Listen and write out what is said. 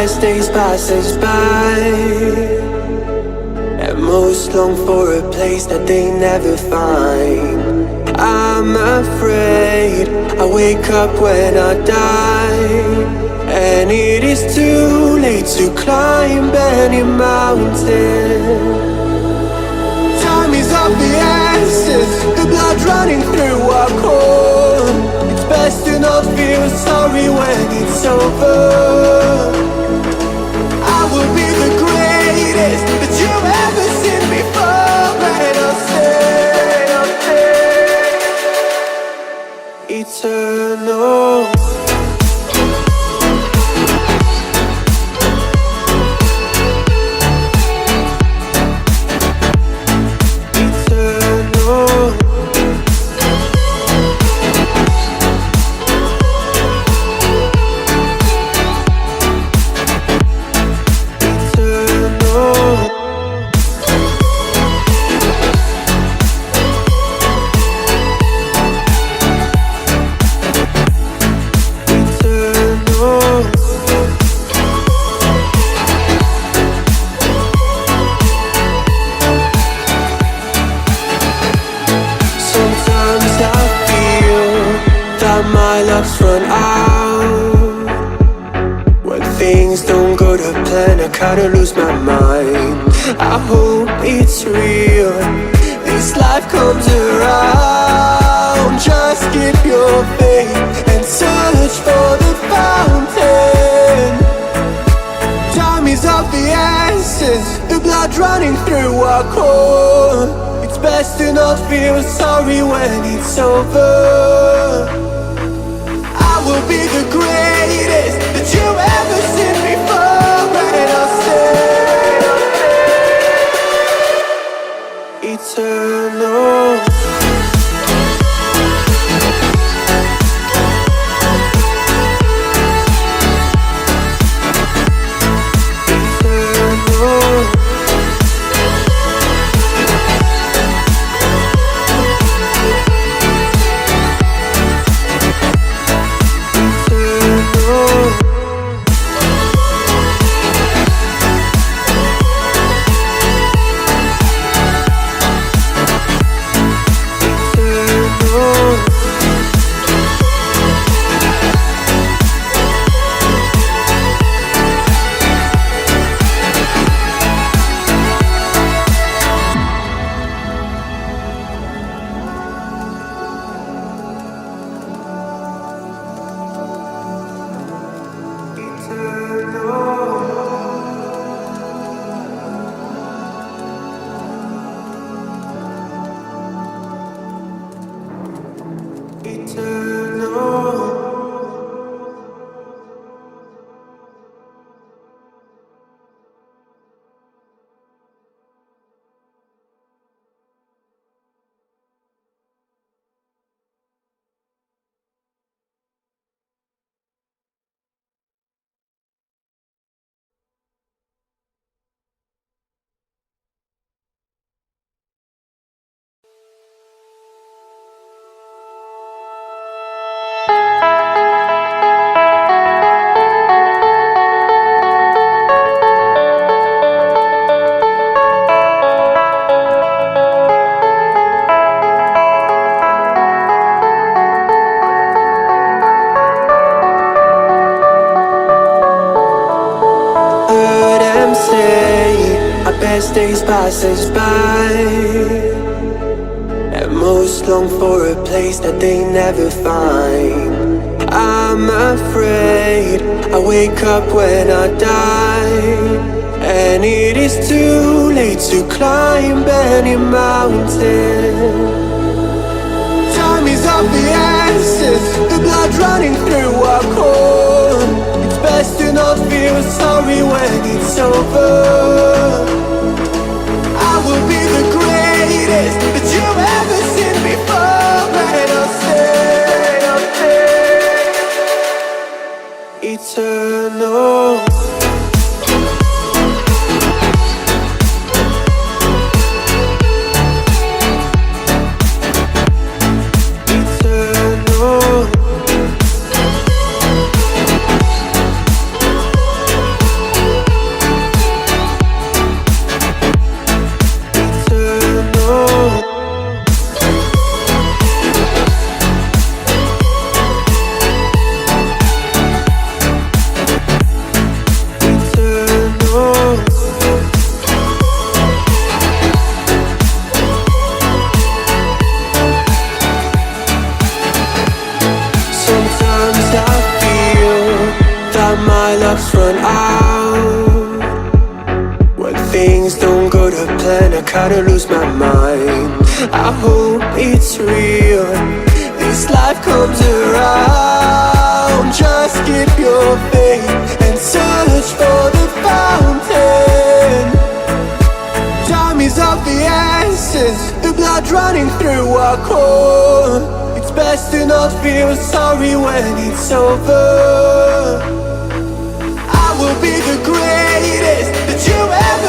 best days pass us by, and most long for a place that they never find. I'm afraid I wake up when I die, and it is too late to climb any mountain. Time is of the essence, the blood running through our core. It's best to not feel sorry when it's over. I will be the greatest that you've ever seen before, and I'll stay eternal. My luck's run out. When things don't go to plan, I kinda lose my mind. I hope it's real, this life comes around. Just keep your faith and search for the fountain. Time is of the essence, the blood running through our core. It's best to not feel sorry when it's over. I will be the greatest that you've ever seen before, and I'll stay eternal. Best days pass us by, and most long for a place that they never find. I'm afraid I wake up when I die, and it is too late to climb any mountain. Time is of the essence, the blood running through our core. It's best to not feel sorry when it's over. I will be the greatest that you've ever seen before, and I'll stay eternal. things don't go to plan, I kinda lose my mind. I hope it's real, this life comes around. Just keep your faith and search for the fountain. Time is of the essence, the blood running through our core. It's best to not feel sorry when it's over. I will be the greatest that you ever